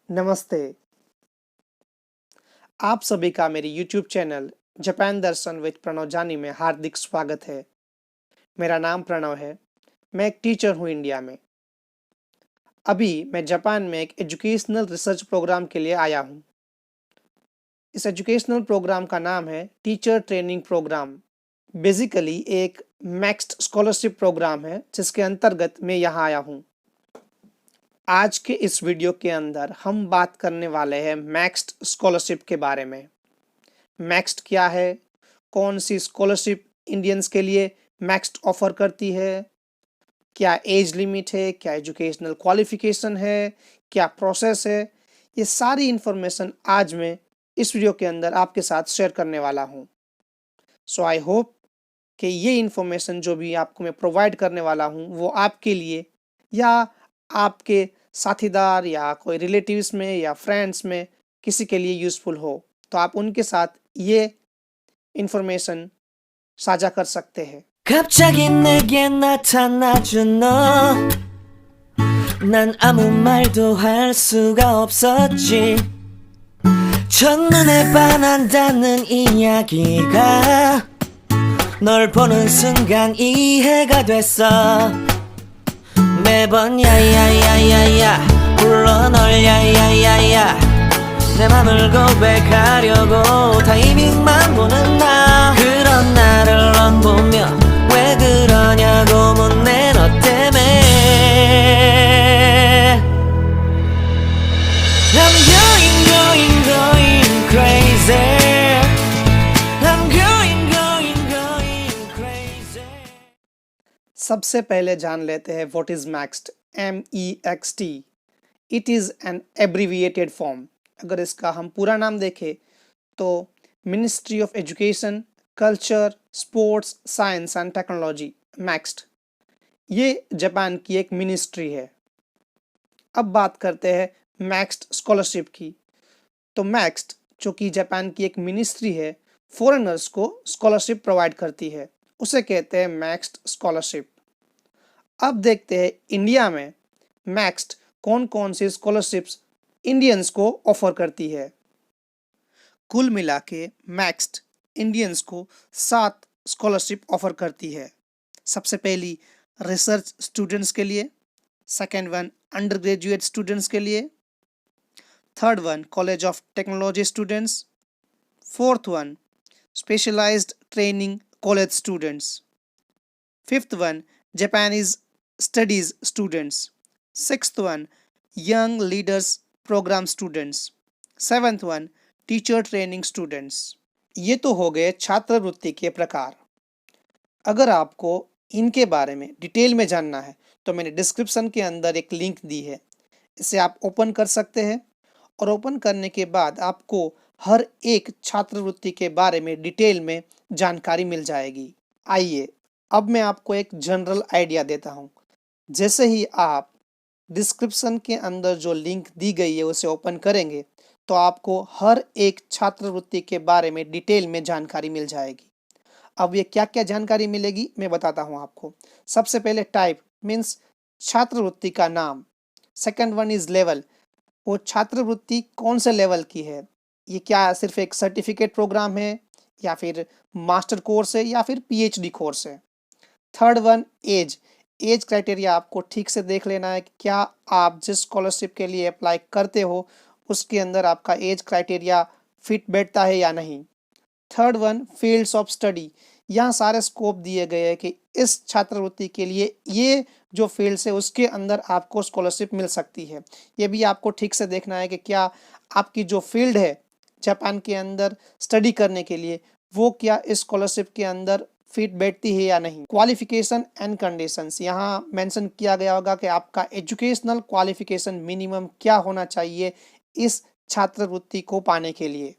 नमस्ते। आप सभी का मेरे YouTube channel Japan Darshan with Pranav Jani में हार्दिक स्वागत है। मेरा नाम प्रणव है। मैं एक टीचर हूँ इंडिया में। अभी मैं जापान में एक एजुकेशनल रिसर्च प्रोग्राम के लिए आया हूँ। इस एजुकेशनल प्रोग्राम का नाम है टीचर ट्रेनिंग प्रोग्राम। बेसिकली एक मैक्स्ड स्कॉलरशिप प्रोग्राम है जिसके अंतर्गत मैं यहाँ आया हूँ। आज के इस वीडियो के अंदर हम बात करने वाले हैं मैक्स्ड स्कॉलरशिप के बारे में। मैक्स्ड क्या है, कौन सी स्कॉलरशिप इंडियंस के लिए मैक्स्ड ऑफर करती है, क्या एज लिमिट है, क्या एजुकेशनल क्वालिफिकेशन है, क्या प्रोसेस है, ये सारी इंफॉर्मेशन आज मैं इस वीडियो के अंदर आपके साथ शेयर करने वाला हूँ। सो आई होप कि ये इंफॉर्मेशन जो भी आपको मैं प्रोवाइड करने वाला हूँ वो आपके लिए या आपके साथीदार या कोई रिलेटिव्स में या फ्रेंड्स में किसी के लिए यूज़फुल हो, तो आप उनके साथ ये इंफॉर्मेशन साझा कर सकते हैं। 갑자기 내게 나타나준 너, 난 아무 말도 할 수가 없었지. 첫눈에 반한다는 이야기가 널 보는 순간 이해가 됐어. 매번 야야야야야 불러 널 야야야야 내 맘을 고백하려고 타이밍만 보는 나. 그런 나를 넌 보며 왜 그러냐고 묻네 너 때문에. I'm going crazy. I'm going crazy. सबसे पहले जान लेते हैं what is maxed. MEXT। It is an abbreviated form. अगर इसका हम पूरा नाम देखें तो ministry of education, culture, sports, science and technology, maxed. ये जापान की एक मिनिस्ट्री है। अब बात करते हैं मैक्स्ड स्कॉलरशिप की। तो मैक्स्ड जो कि जापान की एक मिनिस्ट्री है, फॉरेनर्स को स्कॉलरशिप प्रोवाइड करती है, उसे कहते हैं मैक्स्ड स्कॉलरशिप। अब देखते हैं इंडिया में मैक्स्ड कौन कौन सी स्कॉलरशिप्स इंडियंस को ऑफर करती है। कुल मिला के मैक्स्ड इंडियंस को 7 स्कॉलरशिप ऑफर करती है। सबसे पहली रिसर्च स्टूडेंट्स के लिए, second one undergraduate students के लिए, third one college of technology students, fourth one specialised training college students, fifth one Japanese studies students, sixth one young leaders programme students, seventh one teacher training students. ये तो हो गए छात्रवृत्ति के प्रकार। अगर आपको इनके बारे में डिटेल में जानना है तो मैंने डिस्क्रिप्शन के अंदर एक लिंक दी है, इसे आप ओपन कर सकते हैं और ओपन करने के बाद आपको हर एक छात्रवृत्ति के बारे में डिटेल में जानकारी मिल जाएगी। आइए अब मैं आपको एक जनरल आइडिया देता हूँ। जैसे ही आप डिस्क्रिप्शन के अंदर जो लिंक दी गई है उसे ओपन करेंगे तो आपको हर एक छात्रवृत्ति के बारे में डिटेल में जानकारी मिल जाएगी। अब ये क्या क्या जानकारी मिलेगी मैं बताता हूँ आपको। सबसे पहले टाइप मीन्स छात्रवृत्ति का नाम। सेकंड वन इज लेवल, वो छात्रवृत्ति कौन से लेवल की है, ये क्या सिर्फ एक सर्टिफिकेट प्रोग्राम है या फिर मास्टर कोर्स है या फिर PhD कोर्स है। थर्ड वन एज क्राइटेरिया आपको ठीक से देख लेना है कि क्या आप जिस स्कॉलरशिप के लिए अप्लाई करते हो उसके अंदर आपका एज क्राइटेरिया फिट बैठता है या नहीं। Third one fields of study, यहाँ सारे स्कोप दिए गए हैं कि इस छात्रवृत्ति के लिए ये जो फील्ड्स है उसके अंदर आपको स्कॉलरशिप मिल सकती है। ये भी आपको ठीक से देखना है कि क्या आपकी जो फील्ड है जापान के अंदर स्टडी करने के लिए वो क्या इस स्कॉलरशिप के अंदर फिट बैठती है या नहीं। क्वालिफिकेशन एंड कंडीशंस, यहाँ मेंशन किया गया होगा कि आपका एजुकेशनल क्वालिफिकेशन मिनिमम क्या होना चाहिए इस छात्रवृत्ति को पाने के लिए।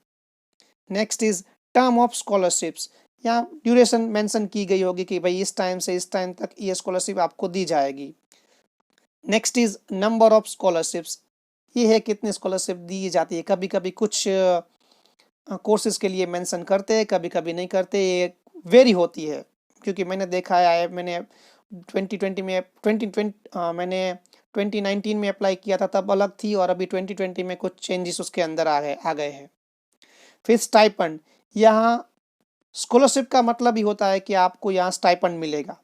Next is term of scholarships, यहाँ ड्यूरेशन मेंशन की गई होगी कि भाई इस टाइम से इस टाइम तक ये स्कॉलरशिप आपको दी जाएगी। Next is number of scholarships, ये है कितनी स्कॉलरशिप दी जाती है। कभी कभी कुछ कोर्सेज के लिए मेंशन करते हैं, कभी कभी नहीं करते, ये वेरी होती है। क्योंकि मैंने देखा है, मैंने 2020 में मैंने 2019 में अप्लाई किया था तब अलग थी, और अभी 2020 में कुछ चेंजेस उसके अंदर आ गए हैं। फिर स्टाइपेंड, यहाँ स्कॉलरशिप का मतलब ही होता है कि आपको यहाँ स्टाइपेंड मिलेगा।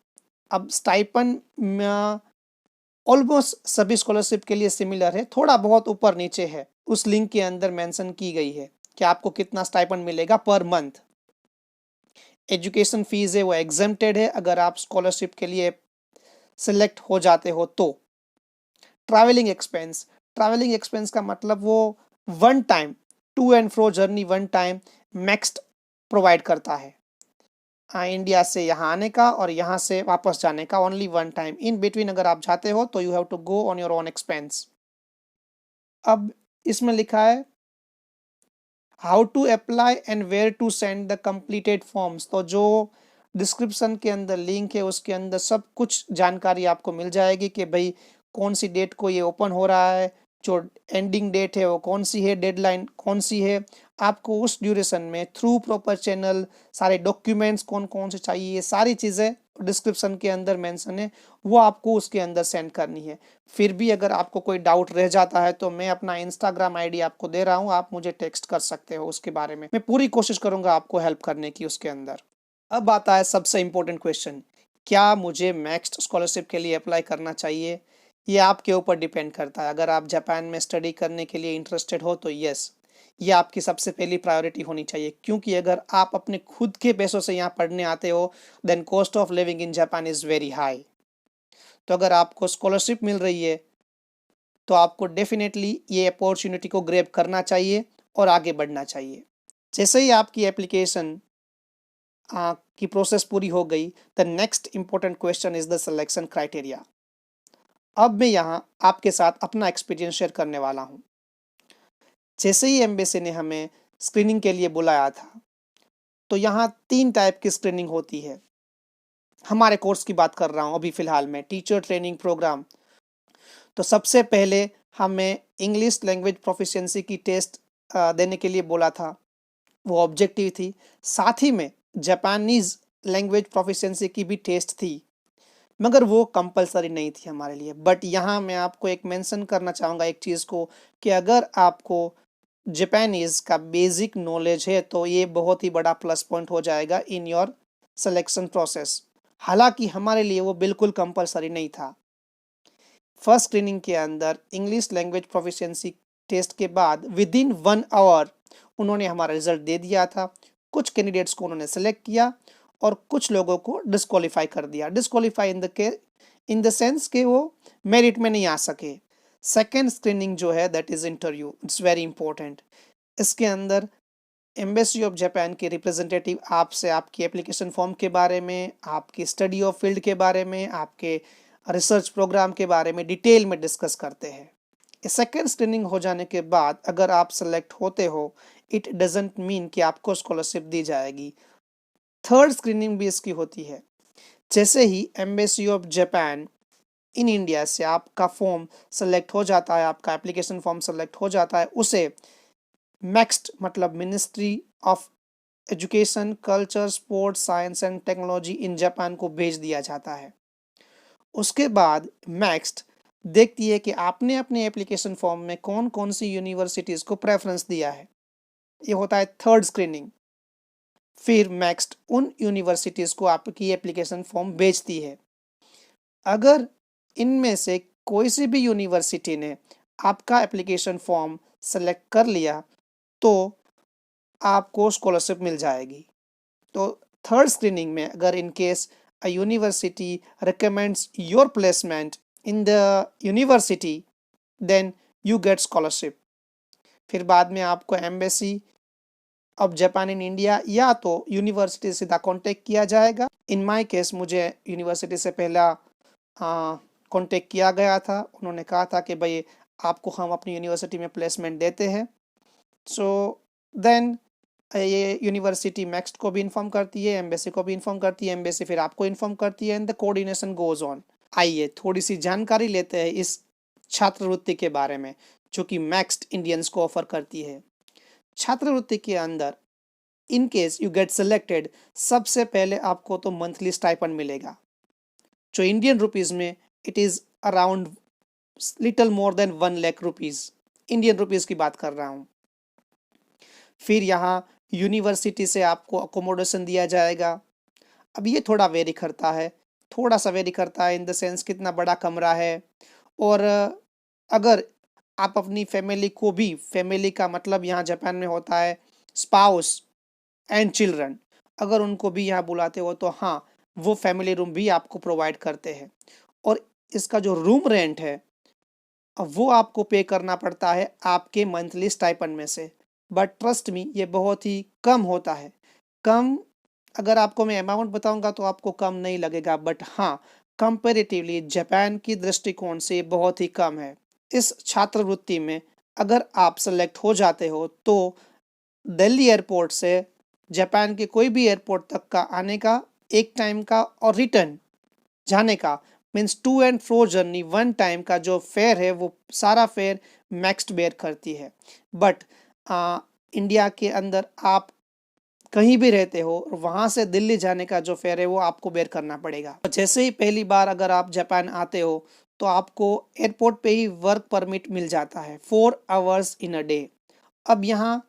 अब स्टाइपेंड ऑलमोस्ट सभी स्कॉलरशिप के लिए सिमिलर है, थोड़ा बहुत ऊपर नीचे है, उस लिंक के अंदर मेंशन की गई है कि आपको कितना स्टाइपेंड मिलेगा पर मंथ। एजुकेशन फीस है वो एग्जेम्प्टेड है अगर आप स्कॉलरशिप के लिए सिलेक्ट हो जाते हो तो। ट्रैवलिंग एक्सपेंस, ट्रैवलिंग एक्सपेंस का मतलब वो one time to and fro journey one time max provide करता है। इंडिया से यहाँ आने का और यहाँ से वापस जाने का only one time, in between अगर आप जाते हो तो you have to go on your own expense. अब इसमें लिखा है how to apply and where to send the completed forms, तो जो डिस्क्रिप्शन के अंदर लिंक है उसके अंदर सब कुछ जानकारी आपको मिल जाएगी कि भाई कौन सी डेट को ये ओपन हो रहा है, जो एंडिंग डेट है वो कौन सी है, डेडलाइन कौन सी है, आपको उस ड्यूरेशन में थ्रू प्रॉपर चैनल सारे डॉक्यूमेंट्स कौन कौन से चाहिए, ये सारी चीज़ें डिस्क्रिप्शन के अंदर मेंशन है, वो आपको उसके अंदर सेंड करनी है। फिर भी अगर आपको कोई डाउट रह जाता है तो मैं अपना इंस्टाग्राम आईडी आपको दे रहा हूँ, आप मुझे टेक्स्ट कर सकते हो, उसके बारे में मैं पूरी कोशिश करूंगा आपको हेल्प करने की उसके अंदर। अब आता है सबसे इम्पोर्टेंट क्वेश्चन, क्या मुझे मैक्स स्कॉलरशिप के लिए अप्लाई करना चाहिए? ये आपके ऊपर डिपेंड करता है। अगर आप जापान में स्टडी करने के लिए इंटरेस्टेड हो तो यस, ये आपकी सबसे पहली प्रायोरिटी होनी चाहिए, क्योंकि अगर आप अपने खुद के पैसों से यहाँ पढ़ने आते हो then cost of living in Japan is very high. तो अगर आपको स्कॉलरशिप मिल रही है तो आपको डेफिनेटली ये अपॉर्चुनिटी को ग्रैब करना चाहिए और आगे बढ़ना चाहिए। जैसे ही आपकी एप्लीकेशन की प्रोसेस पूरी हो गई, the next important question is the selection criteria. अब मैं यहाँ आपके साथ अपना एक्सपीरियंस शेयर करने वाला हूँ। जैसे ही एम्बेसी ने हमें स्क्रीनिंग के लिए बुलाया था तो यहाँ 3 टाइप की स्क्रीनिंग होती है। हमारे कोर्स की बात कर रहा हूँ अभी फिलहाल में, टीचर ट्रेनिंग प्रोग्राम। तो सबसे पहले हमें इंग्लिश लैंग्वेज प्रोफिशिएंसी की टेस्ट देने के लिए बोला था, वो ऑब्जेक्टिव थी। साथ ही में जापानीज लैंग्वेज प्रोफिशिएंसी की भी टेस्ट थी, मगर वो कंपलसरी नहीं थी हमारे लिए। बट यहाँ मैं आपको एक मेंशन करना चाहूँगा एक चीज़ को, कि अगर आपको जापानीज का बेसिक नॉलेज है तो ये बहुत ही बड़ा प्लस पॉइंट हो जाएगा इन योर सिलेक्शन प्रोसेस। हालांकि हमारे लिए वो बिल्कुल कंपलसरी नहीं था। फर्स्ट स्क्रीनिंग के अंदर इंग्लिश लैंग्वेज प्रोफिशिएंसी टेस्ट के बाद विद इन 1 आवर उन्होंने हमारा रिजल्ट दे दिया था। कुछ कैंडिडेट्स को उन्होंने सेलेक्ट किया और कुछ लोगों को डिस्क्वालीफाई कर दिया। डिस्क्वालीफाई इन द सेंस कि वो मेरिट में नहीं आ सके। सेकेंड स्क्रीनिंग जो है that is interview, it's very important. इसके अंदर एम्बेसी ऑफ जापान के रिप्रेजेंटेटिव आपसे आपकी एप्लीकेशन फॉर्म के बारे में, आपकी स्टडी ऑफ फील्ड के बारे में, आपके रिसर्च प्रोग्राम के बारे में डिटेल में डिस्कस करते हैं। सेकेंड स्क्रीनिंग हो जाने के बाद अगर आप सेलेक्ट होते हो, इट डजेंट मीन कि आपको स्कॉलरशिप दी जाएगी। थर्ड स्क्रीनिंग भी इसकी होती है। जैसे ही embassy of Japan in India से आपका फॉर्म सेलेक्ट हो जाता है, आपका एप्लीकेशन फॉर्म सेलेक्ट हो जाता है, उसे मैक्स्ट मतलब ministry of education culture sports science and technology in Japan को भेज दिया जाता है। उसके बाद मैक्स्ट देखती है कि आपने अपने एप्लीकेशन फॉर्म में कौन कौन सी यूनिवर्सिटीज़ को प्रेफरेंस दिया है। ये होता है थर्ड स्क्रीनिंग। फिर मैक्स्ट उन यूनिवर्सिटीज़ को आपकी एप्लीकेशन फॉर्म भेजती है। अगर इनमें से कोई सी भी यूनिवर्सिटी ने आपका एप्लीकेशन फॉर्म सेलेक्ट कर लिया तो आपको स्कॉलरशिप मिल जाएगी। तो थर्ड स्क्रीनिंग में अगर in case a university recommends your placement in the university then you get scholarship। फिर बाद में आपको embassy of Japan in India या तो यूनिवर्सिटी सीधा कांटेक्ट किया जाएगा। इन माय केस मुझे यूनिवर्सिटी से पहला कांटेक्ट किया गया था। उन्होंने कहा था कि भाई आपको हम अपनी यूनिवर्सिटी में प्लेसमेंट देते हैं। सो देन ये यूनिवर्सिटी मैक्स्ट को भी इन्फॉर्म करती है, एम्बेसी को भी इन्फॉर्म करती है, एम्बेसी फिर आपको इन्फॉर्म करती है and the coordination goes on. आइए थोड़ी सी जानकारी लेते हैं इस छात्रवृत्ति के बारे में जो कि मैक्स्ट इंडियंस को ऑफर करती है। छात्रवृत्ति के अंदर in case you get selected, सबसे पहले आपको तो मंथली स्टाइपेंड मिलेगा जो इंडियन रुपीज़ में it is around little more than 1 lakh rupees, Indian rupees की बात कर रहा हूँ। फिर यहाँ यूनिवर्सिटी से आपको अकोमोडेशन दिया जाएगा। अब ये थोड़ा वेरी करता है, थोड़ा सा वेरी करता है इन द सेंस कितना बड़ा कमरा है। और अगर आप अपनी फैमिली को भी, फैमिली का मतलब यहाँ जापान में होता है स्पाउस एंड चिल्ड्रन, अगर उनको भी यहाँ बुलाते हो तो हाँ, वो फैमिली रूम भी आपको प्रोवाइड करते हैं। और इसका जो रूम रेंट है वो आपको पे करना पड़ता है आपके मंथली स्टाइपेंड में से। बट ट्रस्ट मी, ये बहुत ही कम होता है। कम, अगर आपको मैं अमाउंट बताऊंगा तो आपको कम नहीं लगेगा, बट हाँ, कंपेरेटिवली जापान की दृष्टिकोण से ये बहुत ही कम है। इस छात्रवृत्ति में अगर आप सेलेक्ट हो जाते हो तो दिल्ली एयरपोर्ट से जापान के कोई भी एयरपोर्ट तक का आने का एक टाइम का और रिटर्न जाने का means to and fro journey 1 time का जो फेयर है वो सारा फेयर मैक्स्ड बेयर करती है। बट इंडिया के अंदर आप कहीं भी रहते हो, वहां से दिल्ली जाने का जो फेयर है वो आपको बेयर करना पड़ेगा। जैसे ही पहली बार अगर आप जापान आते हो तो आपको एयरपोर्ट पे ही वर्क परमिट मिल जाता है 4 आवर्स इन अ डे। अब यहाँ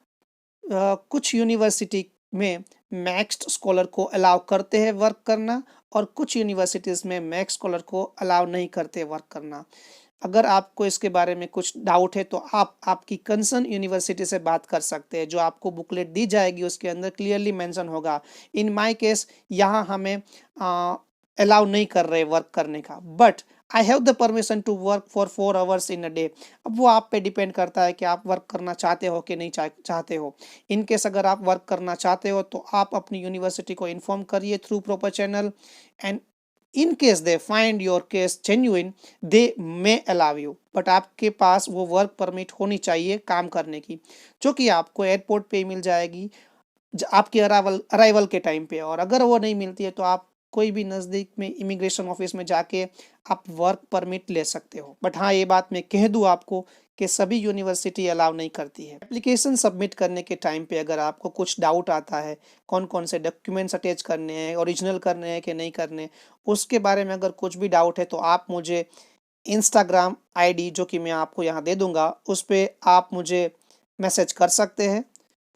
कुछ यूनिवर्सिटी में मैक्स्ड स्कॉलर को अलाउ करते हैं वर्क करना, और कुछ यूनिवर्सिटीज़ में मैक्स स्कॉलर को अलाउ नहीं करते वर्क करना। अगर आपको इसके बारे में कुछ डाउट है तो आप आपकी कंसर्न यूनिवर्सिटी से बात कर सकते हैं। जो आपको बुकलेट दी जाएगी उसके अंदर क्लियरली मेंशन होगा। इन माय केस यहाँ हमें अलाउ नहीं कर रहे वर्क करने का, but I have the permission to work for 4 hours in a day. अब वो आप पे डिपेंड करता है कि आप वर्क करना चाहते हो कि नहीं चाहते हो। इन केस अगर आप वर्क करना चाहते हो तो आप अपनी यूनिवर्सिटी को इन्फॉर्म करिए through proper channel, and in case they find your case genuine they may allow you. But आपके पास वो वर्क परमिट होनी चाहिए काम करने की, जो कि आपको एयरपोर्ट पे ही मिल जाएगी आपके अराइवल के टाइम पे। और अगर वो नहीं मिलती है तो आप कोई भी नज़दीक में इमिग्रेशन ऑफिस में जाके आप वर्क परमिट ले सकते हो। बट हाँ, ये बात मैं कह दूँ आपको कि सभी यूनिवर्सिटी अलाउ नहीं करती है। एप्लीकेशन सबमिट करने के टाइम पे अगर आपको कुछ डाउट आता है कौन कौन से डॉक्यूमेंट्स अटैच करने हैं, ओरिजिनल करने हैं कि नहीं करने, उसके बारे में अगर कुछ भी डाउट है तो आप मुझे इंस्टाग्राम आईडी जो कि मैं आपको यहाँ दे दूंगा उस पर आप मुझे मैसेज कर सकते हैं।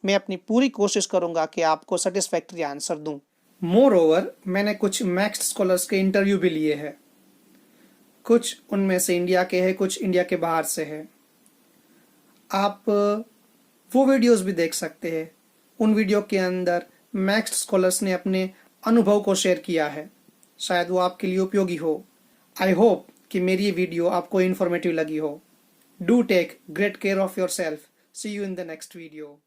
मैं अपनी पूरी कोशिश करूंगा कि आपको सेटिस्फैक्ट्री आंसर दूं। मोर ओवर, मैंने कुछ मैक्स्ड स्कॉलर्स के इंटरव्यू भी लिए हैं। कुछ उनमें से इंडिया के हैं, कुछ इंडिया के बाहर से हैं। आप वो वीडियोस भी देख सकते हैं। उन वीडियो के अंदर मैक्स्ड स्कॉलर्स ने अपने अनुभव को शेयर किया है, शायद वो आपके लिए उपयोगी हो। आई होप कि मेरी ये वीडियो आपको इन्फॉर्मेटिव लगी हो। Do take great care of yourself. See you in the next video.